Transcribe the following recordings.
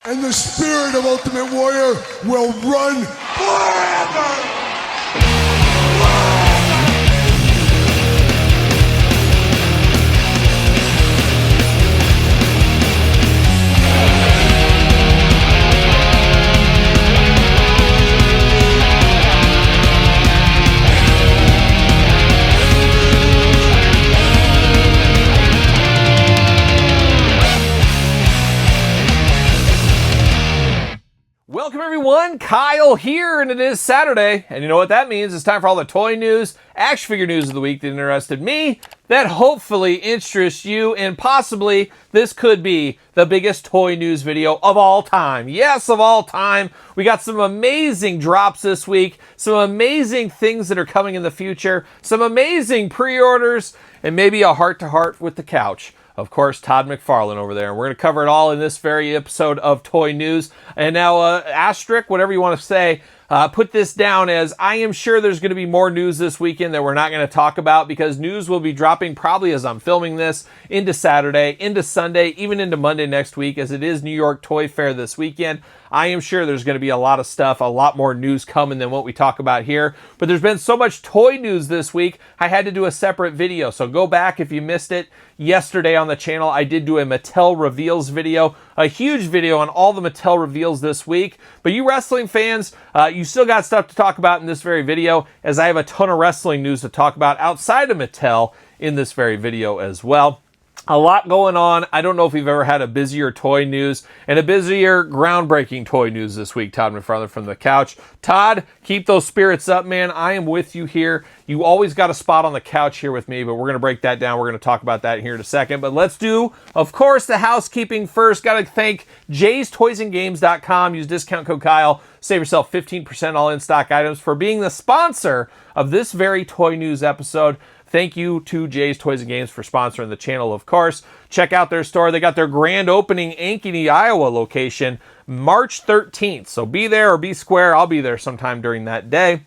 And the spirit of Ultimate Warrior will run forever! Welcome everyone, Kyle here, and it is Saturday, and you know what that means. It's time for all the toy news, action figure news of the week that interested me, that hopefully interests you, and possibly this could be the biggest toy news video of all time. Yes, of all time. We got some amazing drops this week, some amazing things that are coming in the future, some amazing pre-orders, and maybe a heart-to-heart with the couch. Of course, Todd McFarlane over there. And we're going to cover it all in this very episode of Toy News. And now, asterisk, whatever you want to say, put this down as I am sure there's going to be more news this weekend that we're not going to talk about, because news will be dropping probably as I'm filming this into Saturday, into Sunday, even into Monday next week, as it is New York Toy Fair this weekend. I am sure there's going to be a lot of stuff, a lot more news coming than what we talk about here. But there's been so much toy news this week, I had to do a separate video. So go back if you missed it. Yesterday on the channel, I did do a Mattel reveals video, a huge video on all the Mattel reveals this week. But you wrestling fans, you still got stuff to talk about in this very video, as I have a ton of wrestling news to talk about outside of Mattel in this very video as well. A lot going on. I don't know if we've ever had a busier toy news and a busier groundbreaking toy news this week. Todd McFarlane from the couch. Todd, keep those spirits up, man. I am with you here. You always got a spot on the couch here with me, but we're going to break that down. We're going to talk about that here in a second. But let's do, of course, the housekeeping first. Got to thank jaystoysandgames.com. Use discount code Kyle. Save yourself 15% all in-stock items for being the sponsor of this very toy news episode. Thank you to Jay's Toys and Games for sponsoring the channel, of course. Check out their store. They got their grand opening Ankeny, Iowa location March 13th. So be there or be square. I'll be there sometime during that day.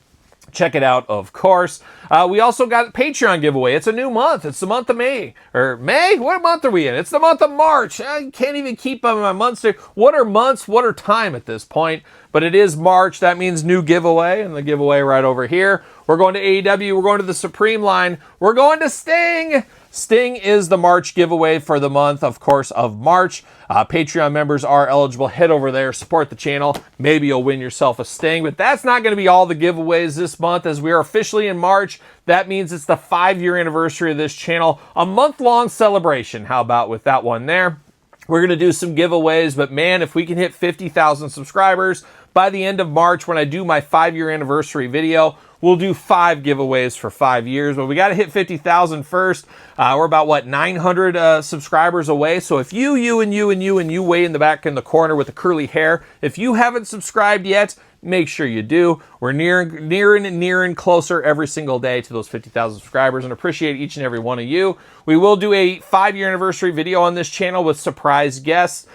Check it out, of course. We also got Patreon giveaway. It's a new month. It's the month of May. Or May? What month are we in? It's the month of March. I can't even keep my months. What are months? What are time at this point? But it is March. That means new giveaway. And the giveaway right over here. We're going to AEW. We're going to the Supreme line. We're going to Sting. Sting is the March giveaway for the month, of course, of March. Patreon members are eligible. Head over there, support the channel. Maybe you'll win yourself a Sting, but that's not going to be all the giveaways this month, as we are officially in March. That means it's the 5-year anniversary of this channel, a month-long celebration. How about with that one there? We're going to do some giveaways, but man, if we can hit 50,000 subscribers by the end of March, when I do my 5-year anniversary video, we'll do 5 giveaways for 5 years, but we got to hit 50,000 first. We're about, 900 subscribers away. So if you way in the back in the corner with the curly hair, if you haven't subscribed yet, make sure you do. We're nearing closer every single day to those 50,000 subscribers, and appreciate each and every one of you. We will do a 5-year anniversary video on this channel with surprise guests,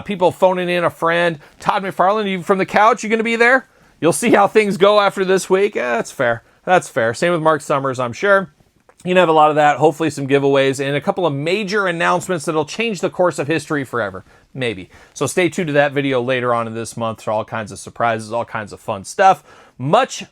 people phoning in a friend. Todd McFarlane, you from the couch, you going to be there? You'll see how things go after this week. That's fair. That's fair. Same with Mark Summers, I'm sure. You can have a lot of that, hopefully some giveaways, and a couple of major announcements that'll change the course of history forever. Maybe. So stay tuned to that video later on in this month for all kinds of surprises, all kinds of fun stuff. Much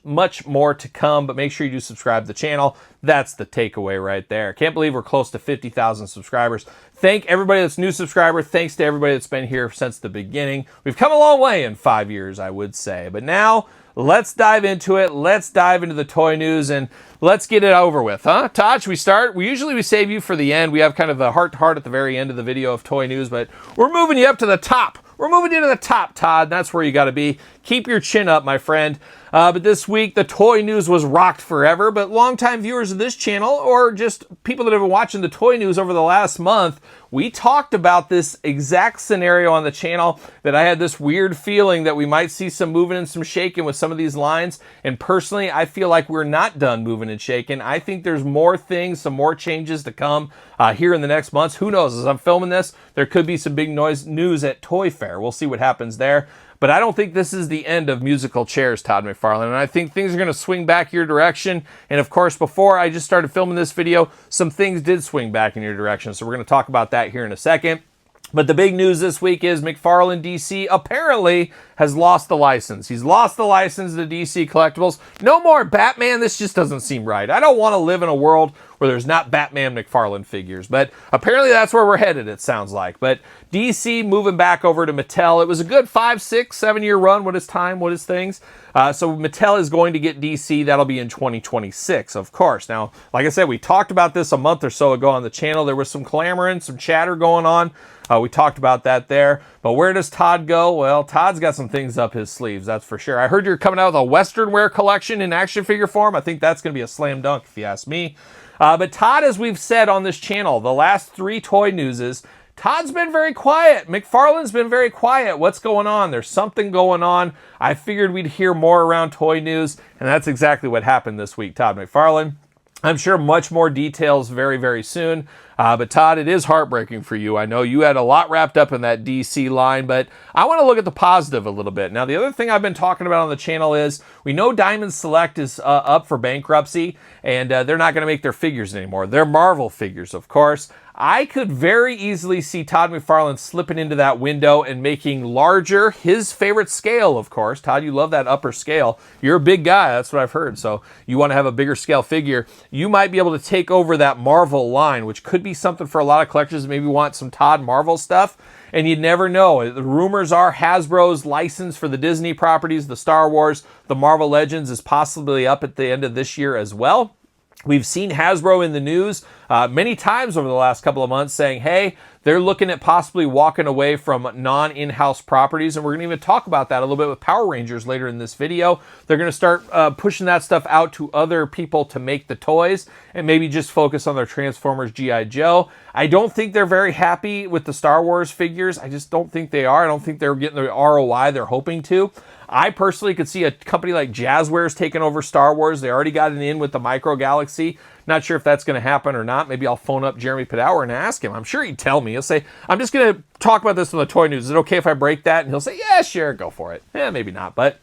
more to come, but make sure you do subscribe to the channel. That's the takeaway right there. Can't believe we're close to 50,000 subscribers. Thank everybody that's new subscriber. Thanks to everybody that's been here since the beginning. We've come a long way in 5 years, I would say. But now, let's dive into it. Let's dive into the toy news, and let's get it over with, huh? Todd, should we start? We save you for the end. We have kind of the heart-to-heart at the very end of the video of toy news, but we're moving you up to the top. We're moving you to the top, Todd. That's where you got to be. Keep your chin up, my friend. But this week, the toy news was rocked forever, but longtime viewers of this channel, or just people that have been watching the toy news over the last month, we talked about this exact scenario on the channel, that I had this weird feeling that we might see some moving and some shaking with some of these lines. And personally, I feel like we're not done moving and shaking. I think there's more things, some more changes to come here in the next months. Who knows? As I'm filming this, there could be some big news at Toy Fair. We'll see what happens there. But I don't think this is the end of musical chairs, Todd McFarlane. And I think things are going to swing back your direction. And of course, before I just started filming this video, some things did swing back in your direction. So we're going to talk about that here in a second. But the big news this week is McFarlane DC apparently has lost the license. He's lost the license to DC Collectibles. No more Batman. This just doesn't seem right. I don't want to live in a world where there's not Batman McFarlane figures. But apparently that's where we're headed, it sounds like. But DC moving back over to Mattel. It was a good 5, 6, 7 year run. What is time? What is things? So Mattel is going to get DC. That'll be in 2026, of course. Now, like I said, we talked about this a month or so ago on the channel. There was some clamoring, some chatter going on. We talked about that there. But where does Todd go? Well, Todd's got some things up his sleeves, that's for sure. I heard you're coming out with a Western wear collection in action figure form. I think that's going to be a slam dunk, if you ask me. But Todd, as we've said on this channel, the last 3 toy newses, Todd's been very quiet. McFarlane's been very quiet. What's going on? There's something going on. I figured we'd hear more around toy news, and that's exactly what happened this week, Todd McFarlane. I'm sure much more details very, very soon. But Todd, it is heartbreaking for you. I know you had a lot wrapped up in that DC line, but I want to look at the positive a little bit. Now, the other thing I've been talking about on the channel is we know Diamond Select is up for bankruptcy, and they're not going to make their figures anymore. They're Marvel figures, of course. I could very easily see Todd McFarlane slipping into that window and making larger, his favorite scale, of course. Todd, you love that upper scale. You're a big guy, that's what I've heard. So you want to have a bigger scale figure. You might be able to take over that Marvel line, which could be something for a lot of collectors that maybe want some Todd Marvel stuff. And you never know. The rumors are Hasbro's license for the Disney properties, the Star Wars, the Marvel Legends is possibly up at the end of this year as well. We've seen Hasbro in the news many times over the last couple of months saying, hey, they're looking at possibly walking away from non-in-house properties, and we're going to even talk about that a little bit with Power Rangers later in this video. They're going to start pushing that stuff out to other people to make the toys and maybe just focus on their Transformers G.I. Joe. I don't think they're very happy with the Star Wars figures. I just don't think they are. I don't think they're getting the ROI they're hoping to. I personally could see a company like Jazzwares taking over Star Wars. They already got an in with the Micro Galaxy. Not sure if that's going to happen or not. Maybe I'll phone up Jeremy Padower and ask him. I'm sure he'd tell me. He'll say, I'm just going to talk about this on the toy news. Is it okay if I break that? And he'll say, yeah, sure, go for it. Yeah, maybe not. But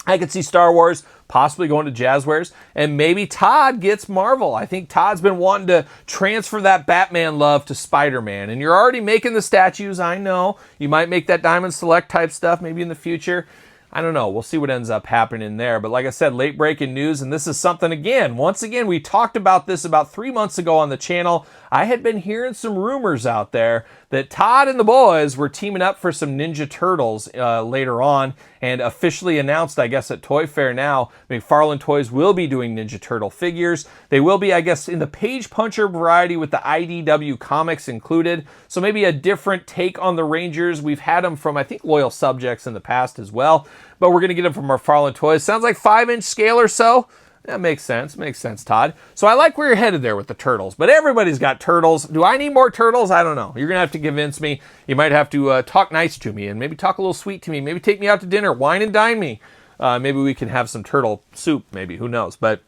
I could see Star Wars possibly going to Jazzwares, and maybe Todd gets Marvel. I think Todd's been wanting to transfer that Batman love to Spider-Man, and you're already making the statues. I know. You might make that Diamond Select type stuff maybe in the future. I don't know. We'll see what ends up happening there. But like I said, late breaking news, and this is something, again, once again, we talked about this about 3 months ago on the channel. I had been hearing some rumors out there that Todd and the boys were teaming up for some Ninja Turtles later on, and officially announced, I guess, at Toy Fair now, McFarlane Toys will be doing Ninja Turtle figures. They will be, I guess, in the Page Puncher variety with the IDW comics included. So maybe a different take on the Rangers. We've had them from, I think, Loyal Subjects in the past as well, but we're going to get them from McFarlane Toys. Sounds like 5-inch scale or so. That makes sense. Makes sense, Todd. So I like where you're headed there with the turtles, but everybody's got turtles. Do I need more turtles? I don't know. You're going to have to convince me. You might have to talk nice to me and maybe talk a little sweet to me. Maybe take me out to dinner, wine and dine me. Maybe we can have some turtle soup, maybe. Who knows? But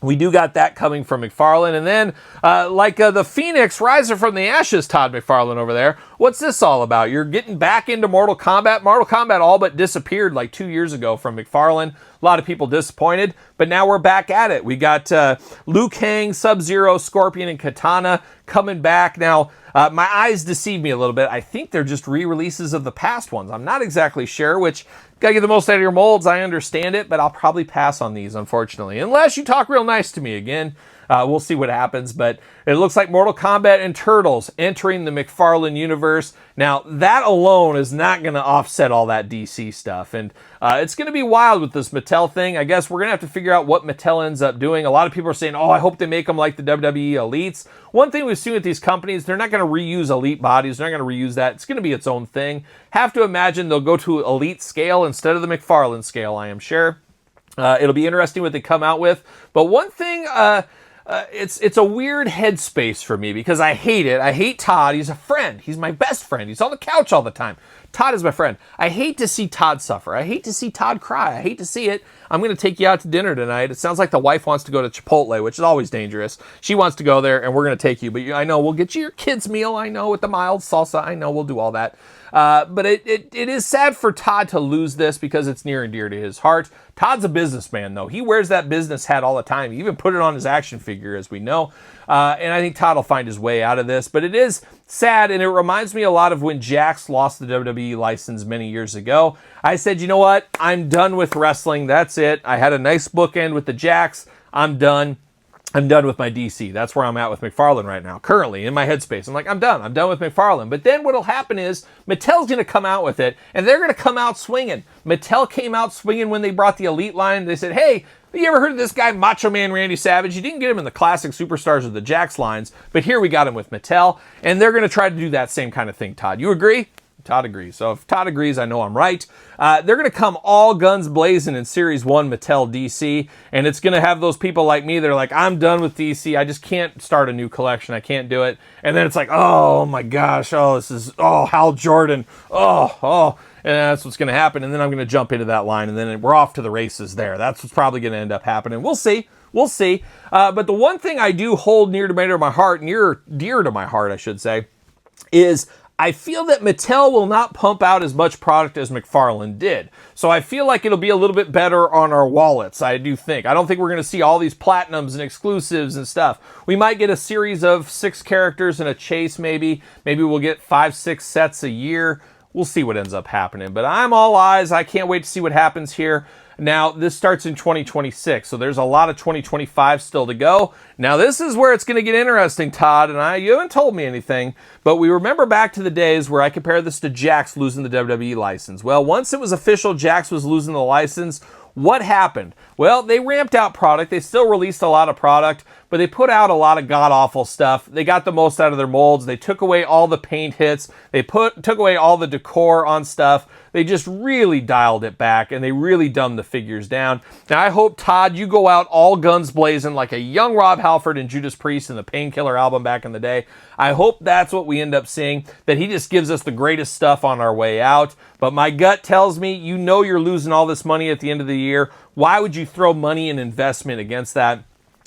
we do got that coming from McFarlane. And then, the Phoenix riser from the ashes, Todd McFarlane over there. What's this all about? You're getting back into Mortal Kombat. Mortal Kombat all but disappeared like 2 years ago from McFarlane. A lot of people disappointed, but now we're back at it. We got Liu Kang, Sub-Zero, Scorpion, and Katana coming back. Now, my eyes deceive me a little bit. I think they're just re-releases of the past ones. I'm not exactly sure, which, gotta get the most out of your molds. I understand it, but I'll probably pass on these, unfortunately. Unless you talk real nice to me again. We'll see what happens, but it looks like Mortal Kombat and Turtles entering the McFarlane universe. Now, that alone is not going to offset all that DC stuff, and it's going to be wild with this Mattel thing. I guess we're going to have to figure out what Mattel ends up doing. A lot of people are saying, oh, I hope they make them like the WWE Elites. One thing we've seen with these companies, they're not going to reuse Elite bodies. They're not going to reuse that. It's going to be its own thing. Have to imagine they'll go to Elite scale instead of the McFarlane scale, I am sure. It'll be interesting what they come out with. But one thing... it's a weird headspace for me because I hate it. I hate Todd. He's a friend. He's my best friend. He's on the couch all the time. Todd is my friend. I hate to see Todd suffer. I hate to see Todd cry. I hate to see it. I'm going to take you out to dinner tonight. It sounds like the wife wants to go to Chipotle, which is always dangerous. She wants to go there, and we're going to take you. But I know we'll get you your kids' meal. I know, with the mild salsa. I know we'll do all that. But it is sad for Todd to lose this because it's near and dear to his heart. Todd's a businessman, though. He wears that business hat all the time. He even put it on his action figure, as we know. And I think Todd will find his way out of this. But it is sad, and it reminds me a lot of when Jakks lost the WWE license many years ago. I said, you know what? I'm done with wrestling. That's it. I had a nice bookend with the Jakks. I'm done. I'm done with my DC. That's where I'm at with McFarlane right now, currently, in my headspace. I'm like, I'm done. I'm done with McFarlane. But then what'll happen is Mattel's going to come out with it, and they're going to come out swinging. Mattel came out swinging when they brought the Elite line. They said, hey, you ever heard of this guy, Macho Man Randy Savage? You didn't get him in the classic Superstars of the Jakks lines, but here we got him with Mattel, and they're going to try to do that same kind of thing, Todd. You agree? Todd agrees. So if Todd agrees, I know I'm right. They're going to come all guns blazing in Series 1 Mattel DC, and it's going to have those people like me that are like, I'm done with DC. I just can't start a new collection. I can't do it. And then it's like, oh my gosh, this is, Hal Jordan. And that's what's going to happen. And then I'm going to jump into that line, and then we're off to the races there. That's what's probably going to end up happening. We'll see. We'll see. But the one thing I do hold dear to my heart, I should say, is I feel that Mattel will not pump out as much product as McFarlane did. So I feel like it'll be a little bit better on our wallets, I do think. I don't think we're going to see all these platinums and exclusives and stuff. We might get a series of 6 characters and a chase maybe. Maybe we'll get 5-6 sets a year. We'll see what ends up happening. But I'm all eyes. I can't wait to see what happens here. Now, this starts in 2026, so there's a lot of 2025 still to go. Now, this is where it's going to get interesting, Todd, and you haven't told me anything, but we remember back to the days where I compared this to Jakks losing the WWE license. Well, once it was official Jakks was losing the license, what happened? Well, they ramped out product. They still released a lot of product, but they put out a lot of god-awful stuff. They got the most out of their molds. They took away all the paint hits. They took away all the decor on stuff. They just really dialed it back, and they really dumbed the figures down. Now, I hope, Todd, you go out all guns blazing like a young Rob Halford and Judas Priest in the Painkiller album back in the day. I hope that's what we end up seeing, that he just gives us the greatest stuff on our way out. But my gut tells me, you know you're losing all this money at the end of the year. Why would you throw money and investment against that?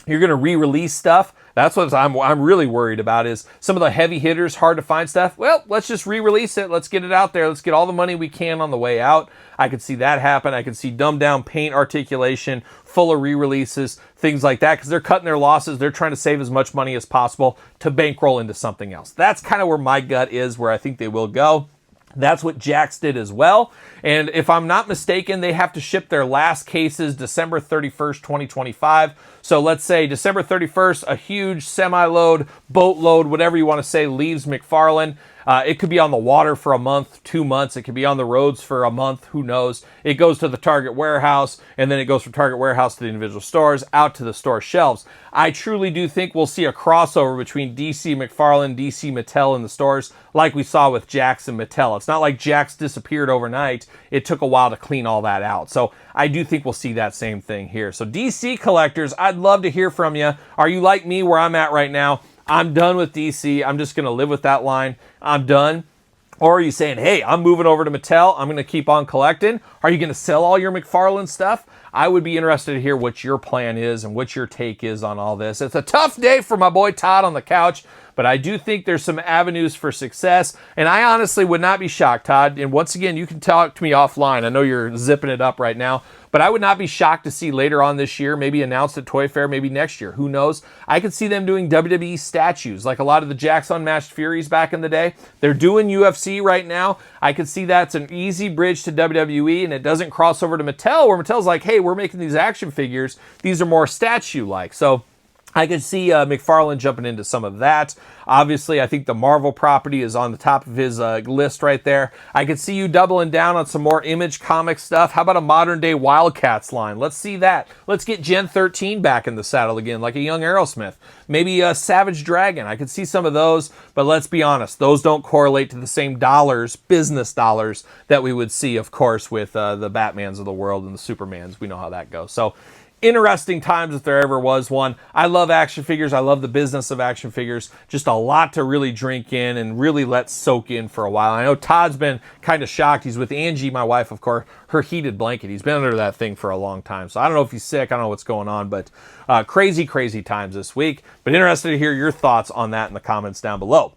You're going to re-release stuff. That's what I'm really worried about, is some of the heavy hitters, hard to find stuff. Well, let's just re-release it. Let's get it out there. Let's get all the money we can on the way out. I could see that happen. I could see dumbed down paint articulation, full of re-releases, things like that, because they're cutting their losses. They're trying to save as much money as possible to bankroll into something else. That's kind of where my gut is, where I think they will go. That's what Jakks did as well. And if I'm not mistaken, they have to ship their last cases December 31st, 2025. So let's say December 31st, a huge semi-load, boatload, whatever you want to say, leaves McFarlane. It could be on the water for a month, 2 months. It could be on the roads for a month. Who knows? It goes to the Target warehouse, and then it goes from Target warehouse to the individual stores, out to the store shelves. I truly do think we'll see a crossover between DC McFarlane, DC Mattel in the stores, like we saw with Jakks and Mattel. It's not like Jakks disappeared overnight. It took a while to clean all that out. So I do think we'll see that same thing here. So DC collectors, I'd love to hear from you. Are you like me where I'm at right now? I'm done with DC. I'm just going to live with that line. I'm done. Or are you saying, hey, I'm moving over to Mattel. I'm going to keep on collecting. Are you going to sell all your McFarlane stuff? I would be interested to hear what your plan is and what your take is on all this. It's a tough day for my boy Todd on the couch, but I do think there's some avenues for success, and I honestly would not be shocked, Todd. And once again, you can talk to me offline. I know you're zipping it up right now, but I would not be shocked to see later on this year, maybe announced at Toy Fair, maybe next year. Who knows? I could see them doing WWE statues, like a lot of the Jakks Unmatched Furies back in the day. They're doing UFC right now. I could see that's an easy bridge to WWE, and it doesn't cross over to Mattel, where Mattel's like, hey, we're making these action figures. These are more statue-like. So I could see McFarlane jumping into some of that. Obviously, I think the Marvel property is on the top of his list right there. I could see you doubling down on some more Image comic stuff. How about a modern-day Wildcats line? Let's see that. Let's get Gen 13 back in the saddle again, like a young Aerosmith. Maybe a Savage Dragon. I could see some of those, but let's be honest. Those don't correlate to the same dollars, business dollars, that we would see, of course, with the Batmans of the world and the Supermans. We know how that goes. So, interesting times if there ever was one. I love action figures. I love the business of action figures. Just a lot to really drink in and really let soak in for a while. I know Todd's been kind of shocked. He's with Angie, my wife, of course, her heated blanket. He's been under that thing for a long time. So I don't know if he's sick. I don't know what's going on, but crazy, crazy times this week. But interested to hear your thoughts on that in the comments down below.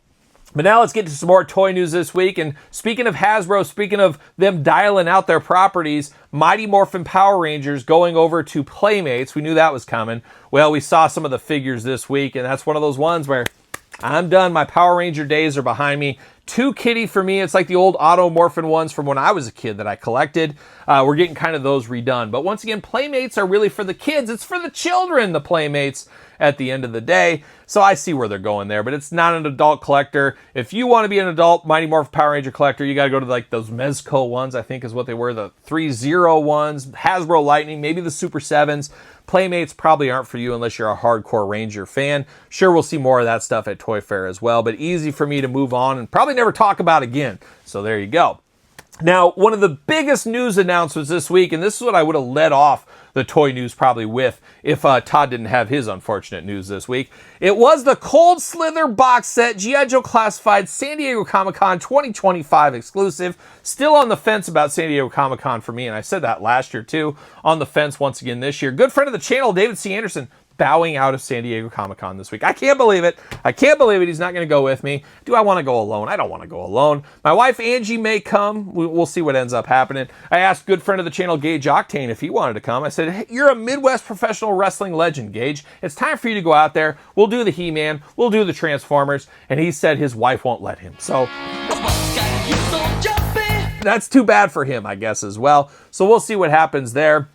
But now let's get to some more toy news this week. And speaking of Hasbro, speaking of them dialing out their properties, Mighty Morphin Power Rangers going over to Playmates. We knew that was coming. Well, we saw some of the figures this week, and that's one of those ones where I'm done. My Power Ranger days are behind me. Too kitty for me. It's like the old Automorphin ones from when I was a kid that I collected. We're getting kind of those redone. But once again, Playmates are really for the kids. It's for the children, the Playmates, at the end of the day. So I see where they're going there, but it's not an adult collector. If you want to be an adult Mighty Morphin Power Ranger collector, you got to go to like those Mezco ones, I think is what they were, the 3-0 ones, Hasbro Lightning, maybe the Super 7s. Playmates probably aren't for you unless you're a hardcore Ranger fan. Sure, we'll see more of that stuff at Toy Fair as well, but easy for me to move on and probably never talk about again. So there you go. Now, one of the biggest news announcements this week, and this is what I would have led off the toy news probably with if Todd didn't have his unfortunate news this week. It was the Cold Slither box set, G.I. Joe Classified San Diego Comic-Con 2025 exclusive. Still on the fence about San Diego Comic-Con for me, and I said that last year too. On the fence once again this year. Good friend of the channel, David C. Anderson, bowing out of San Diego Comic-Con this week. I can't believe it. I can't believe it. He's not going to go with me. Do I want to go alone? I don't want to go alone. My wife, Angie, may come. We'll see what ends up happening. I asked good friend of the channel, Gage Octane, if he wanted to come. I said, hey, you're a Midwest professional wrestling legend, Gage. It's time for you to go out there. We'll do the He-Man. We'll do the Transformers. And he said his wife won't let him. So that's too bad for him, I guess, as well. So we'll see what happens there.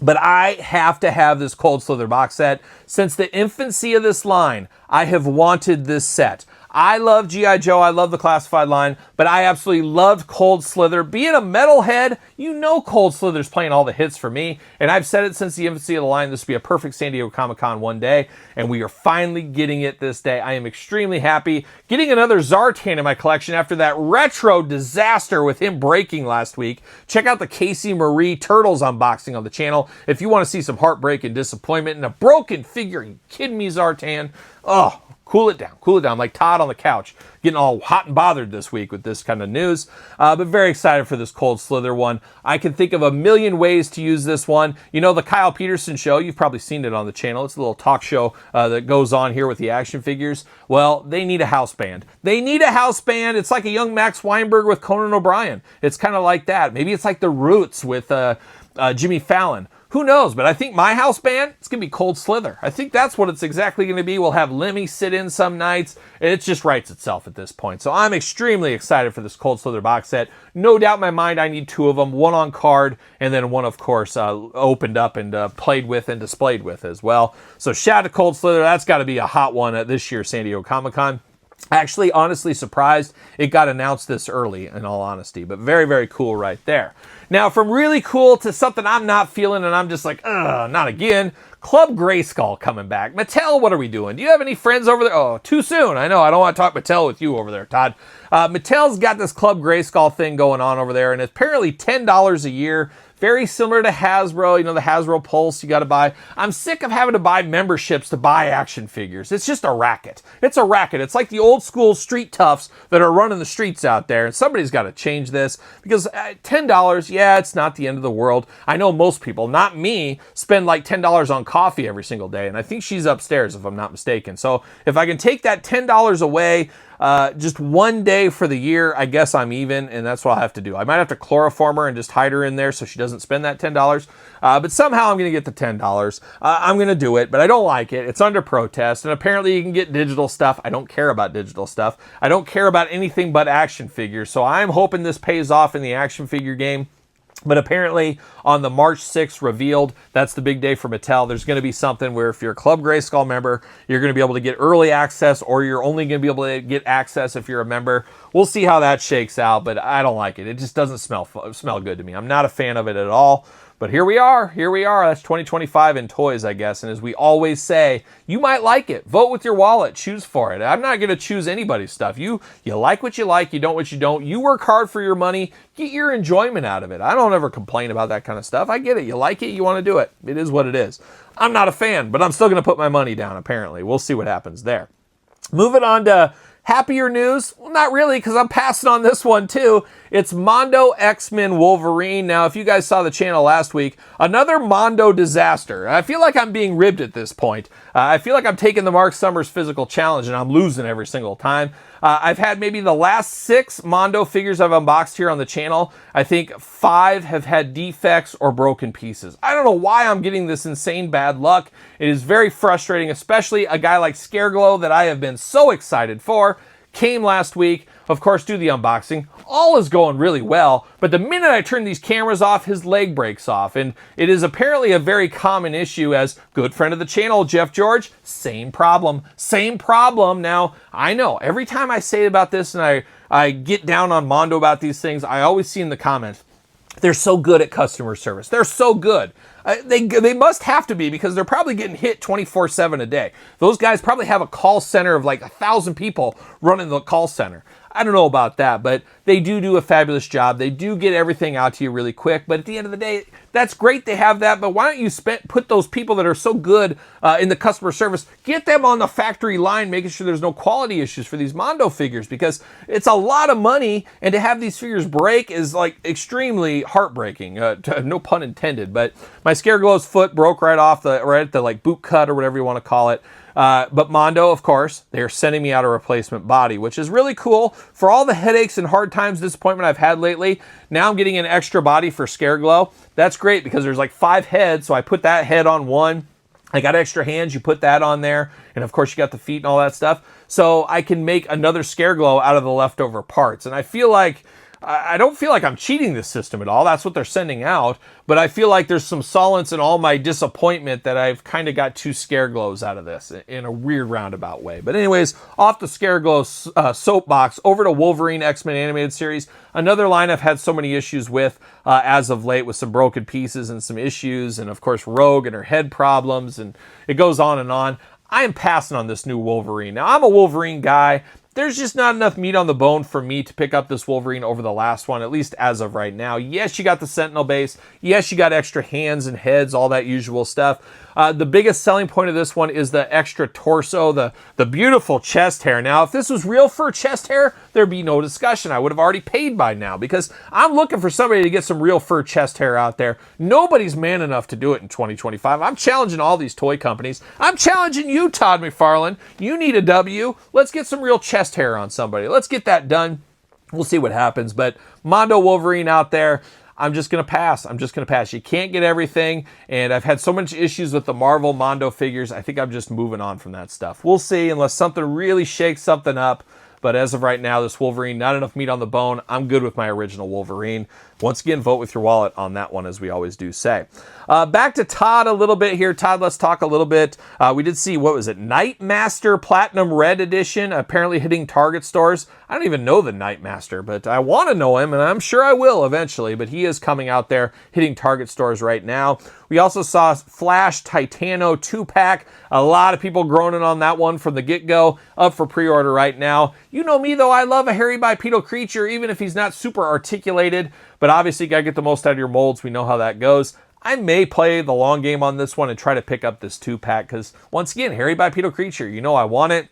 But I have to have this Cold Slither box set. Since the infancy of this line, I have wanted this set. I love G.I. Joe, I love the Classified line, but I absolutely loved Cold Slither. Being a metalhead, you know Cold Slither's playing all the hits for me, and I've said it since the infancy of the line, this would be a perfect San Diego Comic-Con one day, and we are finally getting it this day. I am extremely happy. Getting another Zartan in my collection after that retro disaster with him breaking last week. Check out the Casey Marie Turtles unboxing on the channel if you want to see some heartbreak and disappointment and a broken figure. Are you kidding me, Zartan? Oh, cool it down, like Todd on the couch, getting all hot and bothered this week with this kind of news, but very excited for this Cold Slither one. I can think of a million ways to use this one. You know, the Kyle Peterson show, you've probably seen it on the channel. It's a little talk show that goes on here with the action figures. Well, they need a house band. They need a house band. It's like a young Max Weinberg with Conan O'Brien. It's kind of like that. Maybe it's like the Roots with Jimmy Fallon. Who knows? But I think my house band, it's going to be Cold Slither. I think that's what it's exactly going to be. We'll have Lemmy sit in some nights. It just writes itself at this point. So I'm extremely excited for this Cold Slither box set. No doubt in my mind I need two of them. One on card, and then one, of course, opened up and played with and displayed with as well. So shout out to Cold Slither. That's got to be a hot one at this year's San Diego Comic-Con. Actually, honestly surprised it got announced this early, in all honesty. But very, very cool right there. Now, from really cool to something I'm not feeling and I'm just like, ugh, not again. Club Grayskull coming back. Mattel, what are we doing? Do you have any friends over there? Oh, too soon. I know. I don't want to talk Mattel with you over there, Todd. Mattel's got this Club Grayskull thing going on over there, and it's apparently $10 a year. Very similar to Hasbro, you know, the Hasbro Pulse you got to buy. I'm sick of having to buy memberships to buy action figures. It's just a racket. It's a racket. It's like the old school street toughs that are running the streets out there. And somebody's got to change this because $10, yeah, it's not the end of the world. I know most people, not me, spend like $10 on coffee every single day. And I think she's upstairs if I'm not mistaken. So if I can take that $10 away, just one day for the year, I guess I'm even, and that's what I'll have to do. I might have to chloroform her and just hide her in there so she doesn't spend that $10. But somehow I'm going to get the $10. I'm going to do it, but I don't like it. It's under protest, and apparently you can get digital stuff. I don't care about digital stuff. I don't care about anything but action figures, so I'm hoping this pays off in the action figure game. But apparently on the March 6th revealed, that's the big day for Mattel. There's going to be something where if you're a Club Grayskull member, you're going to be able to get early access, or you're only going to be able to get access if you're a member. We'll see how that shakes out, but I don't like it. It just doesn't smell good to me. I'm not a fan of it at all. But here we are. That's 2025 in toys, I guess. And as we always say, you might like it. Vote with your wallet. Choose for it. I'm not going to choose anybody's stuff. You like what you like. You don't what you don't. You work hard for your money. Get your enjoyment out of it. I don't ever complain about that kind of stuff. I get it. You like it. You want to do it. It is what it is. I'm not a fan, but I'm still going to put my money down, apparently. We'll see what happens there. Moving on to happier news. Well, not really, because I'm passing on this one too. It's Mondo X-Men Wolverine. Now, if you guys saw the channel last week, another Mondo disaster. I feel like I'm being ribbed at this point. I feel like I'm taking the Mark Summers physical challenge and I'm losing every single time. I've had maybe the last 6 Mondo figures I've unboxed here on the channel. I think 5 have had defects or broken pieces. I don't know why I'm getting this insane bad luck. It is very frustrating, especially a guy like Scareglow that I have been so excited for. Came last week, of course, do the unboxing. All is going really well, but the minute I turn these cameras off, his leg breaks off. And it is apparently a very common issue, as good friend of the channel, Jeff George, same problem. Now, I know, every time I say about this and I get down on Mondo about these things, I always see in the comments, they're so good at customer service. They're so good. They must have to be, because they're probably getting hit 24/7 a day. Those guys probably have a call center of like 1,000 people running the call center. I don't know about that, but they do a fabulous job. They do get everything out to you really quick. But at the end of the day, that's great they have that. But why don't you put those people that are so good in the customer service, get them on the factory line, making sure there's no quality issues for these Mondo figures, because it's a lot of money. And to have these figures break is like extremely heartbreaking. No pun intended. But my Scareglow's foot broke right at the like boot cut or whatever you want to call it. But Mondo, of course, they're sending me out a replacement body, which is really cool. For all the headaches and hard times, disappointment I've had lately, now I'm getting an extra body for Scareglow. That's great, because there's like 5 heads, so I put that head on one. I got extra hands, you put that on there, and of course you got the feet and all that stuff. So I can make another Scareglow out of the leftover parts. And I don't feel like I'm cheating this system at all. That's what they're sending out. But I feel like there's some solace in all my disappointment that I've kind of got 2 Scareglows out of this in a weird roundabout way. But anyways, off the Scareglow soapbox, over to Wolverine X-Men Animated Series. Another line I've had so many issues with as of late, with some broken pieces and some issues. And of course, Rogue and her head problems. And it goes on and on. I am passing on this new Wolverine. Now, I'm a Wolverine guy. There's just not enough meat on the bone for me to pick up this Wolverine over the last one, at least as of right now. Yes, you got the Sentinel base. Yes, you got extra hands and heads, all that usual stuff. The biggest selling point of this one is the extra torso, the beautiful chest hair. Now, if this was real fur chest hair, there'd be no discussion. I would have already paid by now, because I'm looking for somebody to get some real fur chest hair out there. Nobody's man enough to do it in 2025. I'm challenging all these toy companies. I'm challenging you, Todd McFarlane. You need a W. Let's get some real chest hair on somebody. Let's get that done. We'll see what happens. But Mondo Wolverine out there, I'm just going to pass. You can't get everything, and I've had so much issues with the Marvel Mondo figures. I think I'm just moving on from that stuff. We'll see, unless something really shakes something up. But as of right now, this Wolverine, not enough meat on the bone. I'm good with my original Wolverine. Once again, vote with your wallet on that one, as we always do say. Back to Todd a little bit here. Todd, let's talk a little bit. We did see, what was it? Nightmaster Platinum Red Edition, apparently hitting Target stores. I don't even know the Nightmaster, but I want to know him, and I'm sure I will eventually. But he is coming out there, hitting Target stores right now. We also saw Flash Titano 2-pack. A lot of people groaning on that one from the get-go. Up for pre-order right now. You know me, though. I love a hairy bipedal creature, even if he's not super articulated. But obviously, you got to get the most out of your molds. We know how that goes. I may play the long game on this one and try to pick up this 2-pack, because, once again, hairy bipedal creature, you know I want it.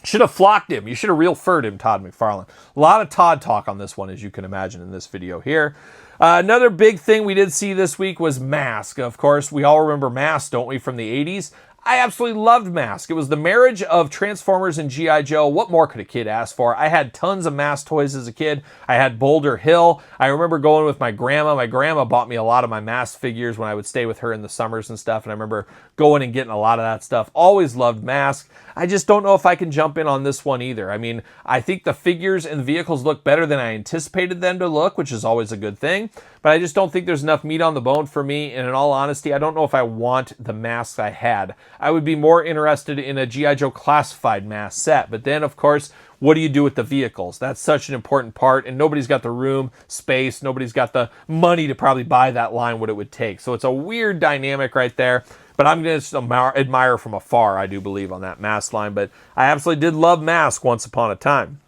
Should have flocked him. You should have real furred him, Todd McFarlane. A lot of Todd talk on this one, as you can imagine in this video here. Another big thing we did see this week was Mask. Of course, we all remember Mask, don't we, from the 80s? I absolutely loved Mask. It was the marriage of Transformers and G.I. Joe. What more could a kid ask for? I had tons of Mask toys as a kid. I had Boulder Hill. I remember going with my grandma. My grandma bought me a lot of my Mask figures when I would stay with her in the summers and stuff, and I remember going and getting a lot of that stuff. Always loved Mask. I just don't know if I can jump in on this one either. I mean, I think the figures and the vehicles look better than I anticipated them to look, which is always a good thing, but I just don't think there's enough meat on the bone for me, and in all honesty, I don't know if I want the masks I had. I would be more interested in a G.I. Joe classified mask set, but then, of course, what do you do with the vehicles? That's such an important part, and nobody's got the room, space, nobody's got the money to probably buy that line what it would take. So it's a weird dynamic right there, but I'm going to admire from afar, I do believe, on that Mask line. But I absolutely did love Mask once upon a time.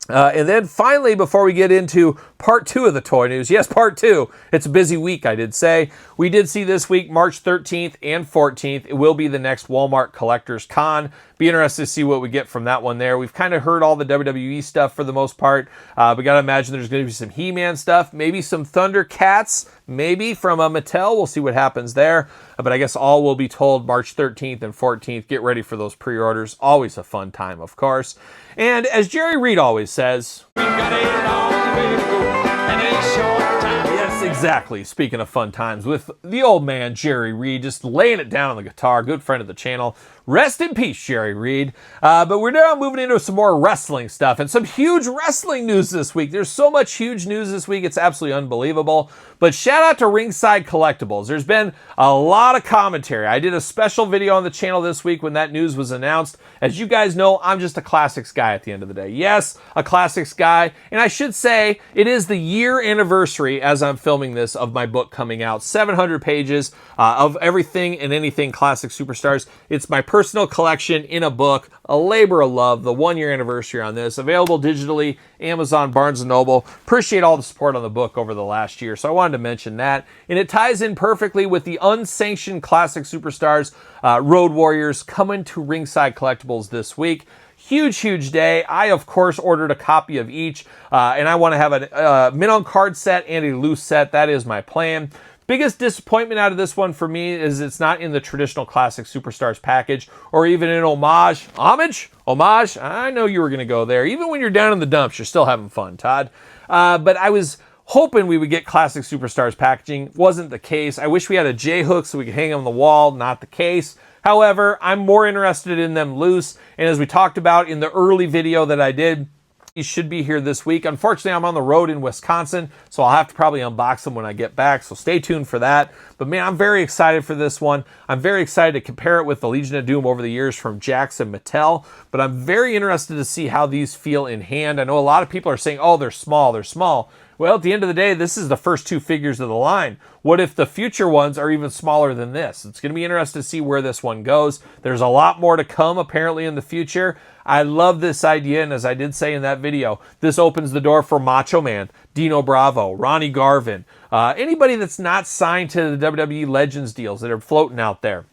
And then finally, before we get into part 2 of the toy news. Yes, part 2. It's a busy week, I did say. We did see this week, March 13th and 14th. It will be the next Walmart Collectors Con. Be interested to see what we get from that one there. We've kind of heard all the WWE stuff for the most part. We got to imagine there's going to be some He-Man stuff, maybe some Thundercats, maybe from Mattel. We'll see what happens there. But I guess all will be told March 13th and 14th. Get ready for those pre-orders. Always a fun time, of course. And as Jerry Reed always says, we've got a long way to go and a short time. Yes, exactly. Speaking of fun times, with the old man, Jerry Reed, just laying it down on the guitar. Good friend of the channel. Rest in peace, Jerry Reed. But we're now moving into some more wrestling stuff and some huge wrestling news this week. There's so much huge news this week. It's absolutely unbelievable. But shout out to Ringside Collectibles. There's been a lot of commentary. I did a special video on the channel this week when that news was announced. As you guys know, I'm just a classics guy at the end of the day. Yes, a classics guy. And I should say it is the year anniversary as I'm filming this of my book coming out. 700 pages of everything and anything Classic Superstars. It's my personal collection in a book, a labor of love, the 1 year anniversary on this, available digitally, Amazon, Barnes & Noble. Appreciate all the support on the book over the last year, so I wanted to mention that. And it ties in perfectly with the unsanctioned Classic Superstars Road Warriors coming to Ringside Collectibles this week. Huge day. I, of course, ordered a copy of each, and I want to have a mint-on card set and a loose set. That is my plan. Biggest disappointment out of this one for me is it's not in the traditional Classic Superstars package or even in homage. Homage? I know you were going to go there. Even when you're down in the dumps, you're still having fun, Todd. But I was hoping we would get Classic Superstars packaging. Wasn't the case. I wish we had a J-hook so we could hang them on the wall. Not the case. However, I'm more interested in them loose. And as we talked about in the early video that I did, he should be here this week. Unfortunately, I'm on the road in Wisconsin, so I'll have to probably unbox them when I get back, so stay tuned for that. But man, I'm very excited for this one. I'm very excited to compare it with the Legion of Doom over the years from Jakks and Mattel, but I'm very interested to see how these feel in hand. I know a lot of people are saying, oh, they're small. Well, at the end of the day, this is the first 2 figures of the line. What if the future ones are even smaller than this? It's going to be interesting to see where this one goes. There's a lot more to come, apparently, in the future. I love this idea, and as I did say in that video, this opens the door for Macho Man, Dino Bravo, Ronnie Garvin, anybody that's not signed to the WWE Legends deals that are floating out there.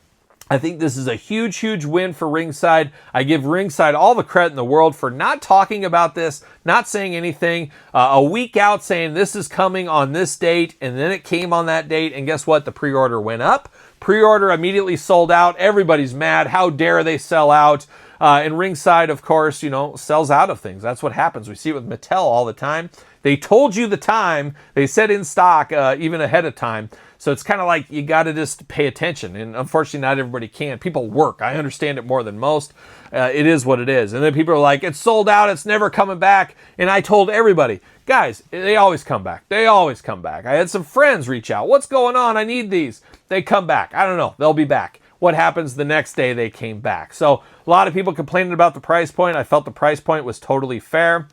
I think this is a huge win for Ringside. I give Ringside all the credit in the world for not talking about this, not saying anything, a week out saying this is coming on this date, and then it came on that date, and guess what? The pre-order went up. Pre-order immediately sold out. Everybody's mad. How dare they sell out? And Ringside, of course, sells out of things. That's what happens. We see it with Mattel all the time. They told you the time. They said in stock even ahead of time. So it's kind of like you got to just pay attention. And unfortunately, not everybody can. People work. I understand it more than most. It is what it is. And then people are like, it's sold out. It's never coming back. And I told everybody, guys, they always come back. They always come back. I had some friends reach out. What's going on? I need these. They come back. I don't know. They'll be back. What happens the next day? They came back. So a lot of people complaining about the price point. I felt the price point was totally fair.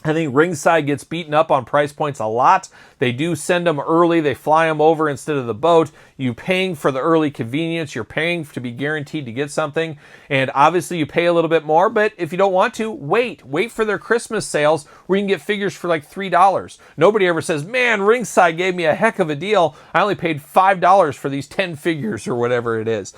I think Ringside gets beaten up on price points a lot. They do send them early. They fly them over instead of the boat. You're paying for the early convenience. You're paying to be guaranteed to get something. And obviously you pay a little bit more, but if you don't want to, wait for their Christmas sales where you can get figures for like $3. Nobody ever says, man, Ringside gave me a heck of a deal. I only paid $5 for these 10 figures or whatever it is.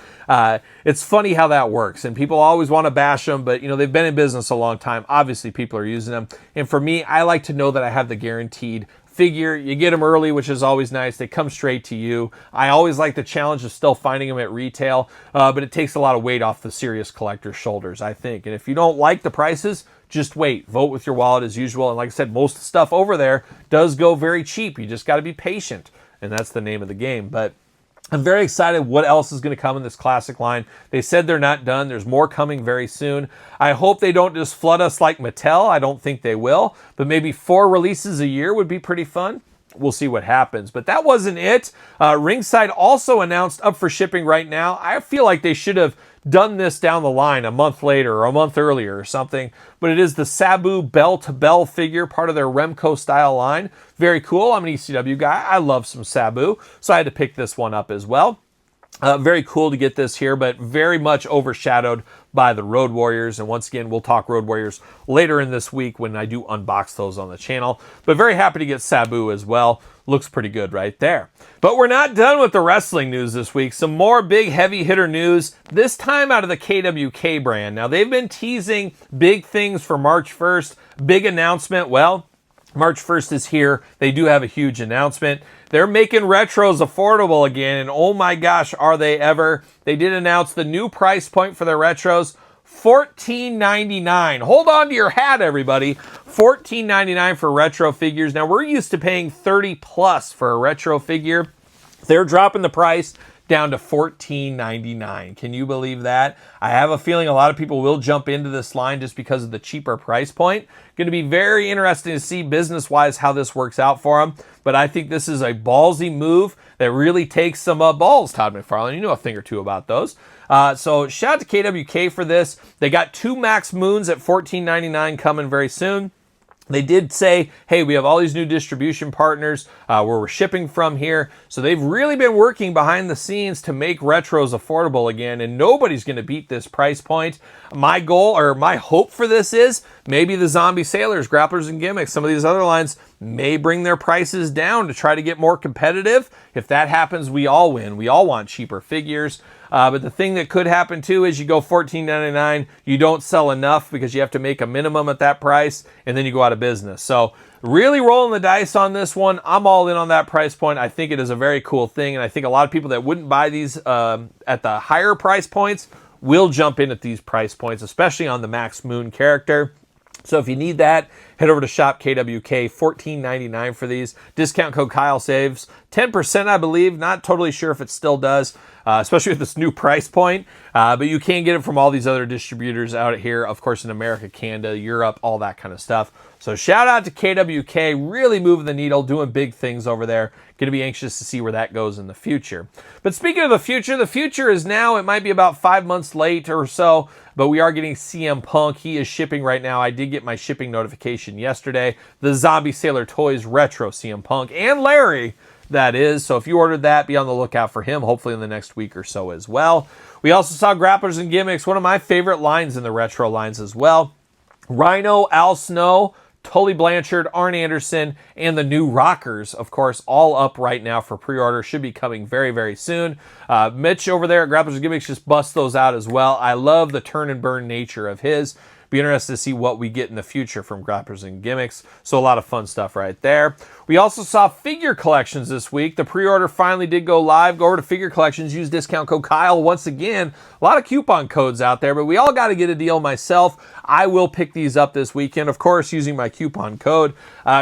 It's funny how that works. And people always want to bash them, but they've been in business a long time. Obviously people are using them. And for me, I like to know that I have the guaranteed figure. You get them early, which is always nice. They come straight to you. I always like the challenge of still finding them at retail, but it takes a lot of weight off the serious collector's shoulders, I think. And if you don't like the prices, just wait. Vote with your wallet as usual. And like I said, most stuff over there does go very cheap. You just got to be patient, and that's the name of the game. But I'm very excited what else is going to come in this classic line. They said they're not done. There's more coming very soon. I hope they don't just flood us like Mattel. I don't think they will. But maybe 4 releases a year would be pretty fun. We'll see what happens. But that wasn't it. Ringside also announced up for shipping right now. I feel like they should have done this down the line a month later or a month earlier or something. But it is the Sabu bell-to-bell figure, part of their Remco style line. Very cool. I'm an ECW guy. I love some Sabu. So I had to pick this one up as well. Very cool to get this here, but very much overshadowed by the Road Warriors. And once again, we'll talk Road Warriors later in this week when I do unbox those on the channel. But very happy to get Sabu as well. Looks pretty good right there. But we're not done with the wrestling news this week. Some more big heavy hitter news, this time out of the KWK brand. Now, they've been teasing big things for March 1st. Big announcement. Well, March 1st is here. They do have a huge announcement. They're making retros affordable again, and oh my gosh, are they ever. They did announce the new price point for their retros, $14.99. Hold on to your hat, everybody. $14.99 for retro figures. Now, we're used to paying $30 plus for a retro figure. They're dropping the price down to $14.99. Can you believe that? I have a feeling a lot of people will jump into this line just because of the cheaper price point. Going to be very interesting to see business-wise how this works out for them. But I think this is a ballsy move that really takes some balls, Todd McFarlane. You know a thing or two about those. So shout out to KWK for this. They got 2 Max Moons at $14.99 coming very soon. They did say, hey, we have all these new distribution partners where we're shipping from here. So they've really been working behind the scenes to make retros affordable again, and nobody's going to beat this price point. My goal, or my hope for this is maybe the Zombie Sailors, Grapplers and Gimmicks, some of these other lines may bring their prices down to try to get more competitive. If that happens, we all win. We all want cheaper figures. But the thing that could happen too is you go $14.99, you don't sell enough because you have to make a minimum at that price, and then you go out of business. So really rolling the dice on this one. I'm all in on that price point. I think it is a very cool thing, and I think a lot of people that wouldn't buy these at the higher price points will jump in at these price points, especially on the Max Moon character. So if you need that, head over to Shop KWK, $14.99 for these. Discount code Kyle saves 10%, I believe. Not totally sure if it still does, especially with this new price point. But you can get it from all these other distributors out here, of course, in America, Canada, Europe, all that kind of stuff. So shout out to KWK, really moving the needle, doing big things over there. Going to be anxious to see where that goes in the future. But speaking of the future is now, it might be about 5 months late or so, but we are getting CM Punk. He is shipping right now. I did get my shipping notification yesterday. The Zombie Sailor Toys Retro CM Punk and Larry, that is. So if you ordered that, be on the lookout for him, hopefully in the next week or so as well. We also saw Grapplers and Gimmicks, one of my favorite lines in the retro lines as well. Rhino, Al Snow, Tully Blanchard, Arn Anderson, and the new Rockers, of course, all up right now for pre-order. Should be coming very, very soon. Mitch over there at Grapplers and Gimmicks just busts those out as well. I love the turn and burn nature of his. Be interested to see what we get in the future from Grapplers and Gimmicks. So a lot of fun stuff right there. We also saw figure collections this week. The pre-order finally did go live. Go over to Figure Collections. Use discount code Kyle once again. A lot of coupon codes out there, but we all got to get a deal myself. I will pick these up this weekend, of course, using my coupon code.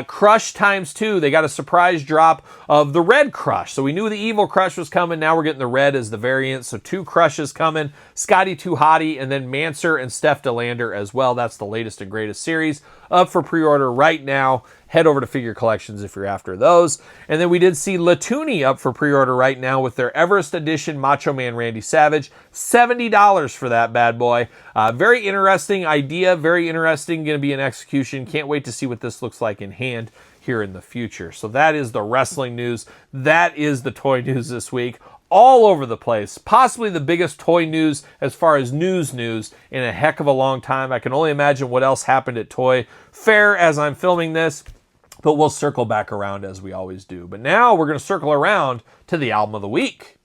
Crush ×2. They got a surprise drop of the red Crush. So we knew the evil Crush was coming. Now we're getting the red as the variant. So 2 Crushes coming. Scotty 2 Hottie, and then Manser and Steph DeLander as well. That's the latest and greatest series up for pre-order right now. Head over to Figure Collections if you're after those. And then we did see Latuni up for pre-order right now with their Everest Edition Macho Man Randy Savage. $70 for that bad boy. Very interesting idea. Very interesting. Going to be an execution. Can't wait to see what this looks like in hand here in the future. So that is the wrestling news. That is the toy news this week. All over the place. Possibly the biggest toy news as far as news in a heck of a long time. I can only imagine what else happened at Toy Fair as I'm filming this, but we'll circle back around as we always do. But now we're going to circle around to the album of the week.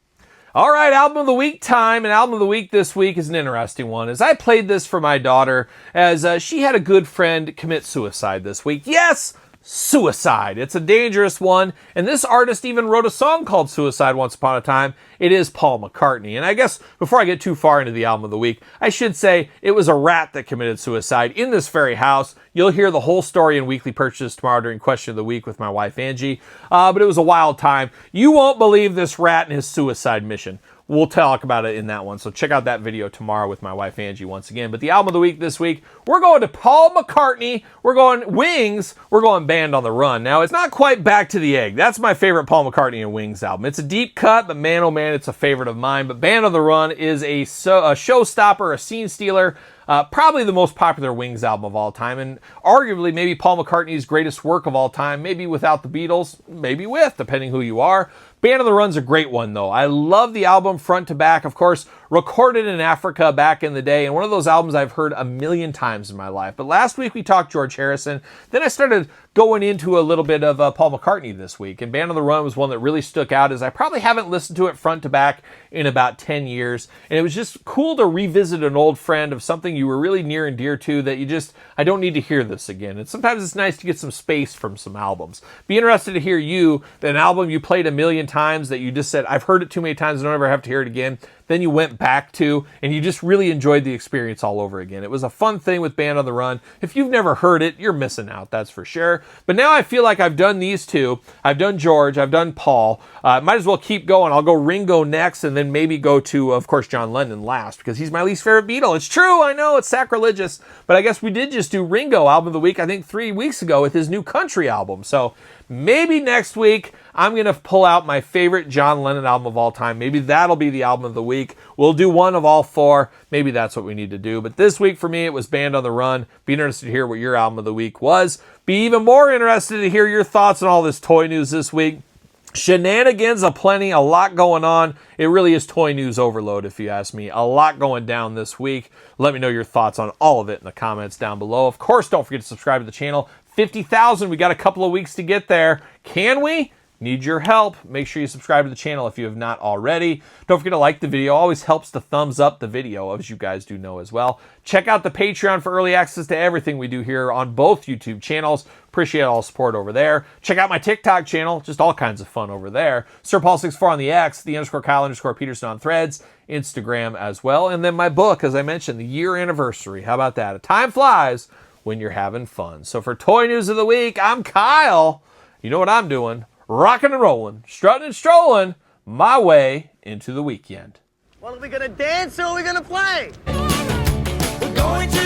All right, album of the week time. And album of the week this week is an interesting one, as I played this for my daughter as she had a good friend commit suicide this week. Yes, suicide. It's a dangerous one, and this artist even wrote a song called Suicide once upon a time. It is Paul McCartney. And I guess before I get too far into the album of the week, I should say it was a rat that committed suicide in this very house. You'll hear the whole story in Weekly Purchase tomorrow during Question of the Week with my wife Angie, but it was a wild time. You won't believe this rat and his suicide mission. We'll talk about it in that one. So check out that video tomorrow with my wife Angie once again. But the album of the week this week, we're going to Paul McCartney. We're going Wings. We're going Band on the Run. Now, it's not quite Back to the Egg. That's my favorite Paul McCartney and Wings album. It's a deep cut, but man, oh man, it's a favorite of mine. But Band on the Run is a showstopper, a scene stealer. Probably the most popular Wings album of all time, and arguably maybe Paul McCartney's greatest work of all time, maybe without the Beatles, maybe with, depending who you are. Band on the Run's a great one, though. I love the album front to back. Of course, recorded in Africa back in the day, and one of those albums I've heard a million times in my life. But last week we talked George Harrison. Then I started going into a little bit of Paul McCartney this week, and Band on the Run was one that really stuck out, as I probably haven't listened to it front to back in about 10 years, and it was just cool to revisit an old friend of something you were really near and dear to that I don't need to hear this again. And sometimes it's nice to get some space from some albums. Be interested to hear an album you played a million times that you just said, I've heard it too many times, I don't ever have to hear it again. Then you went back to, and you just really enjoyed the experience all over again. It was a fun thing with Band on the Run. If you've never heard it, you're missing out, that's for sure. But now I feel like I've done these two. I've done George, I've done Paul. Might as well keep going. I'll go Ringo next, and then maybe go to, of course, John Lennon last, because he's my least favorite Beatle. It's true, I know, it's sacrilegious, but I guess we did just do Ringo Album of the Week, I think 3 weeks ago, with his new country album. So maybe next week I'm going to pull out my favorite John Lennon album of all time. Maybe that'll be the album of the week. We'll do one of all four. Maybe that's what we need to do. But this week for me, it was Band on the Run. Be interested to hear what your album of the week was. Be even more interested to hear your thoughts on all this toy news this week. Shenanigans aplenty, a lot going on. It really is toy news overload, if you ask me. A lot going down this week. Let me know your thoughts on all of it in the comments down below. Of course, don't forget to subscribe to the channel. 50,000, we got a couple of weeks to get there. Can we? Need your help. Make sure you subscribe to the channel if you have not already. Don't forget to like the video. Always helps to thumbs up the video, as you guys do know as well. Check out the Patreon for early access to everything we do here on both YouTube channels. Appreciate all the support over there. Check out my TikTok channel. Just all kinds of fun over there. SirPaul64 on the X, the _Kyle_Peterson on Threads, Instagram as well. And then my book, as I mentioned, the year anniversary. How about that? Time flies when you're having fun. So for Toy News of the Week, I'm Kyle. You know what I'm doing? Rocking and rolling, strutting and strolling my way into the weekend. Well, are we gonna dance or are we gonna play? We're going to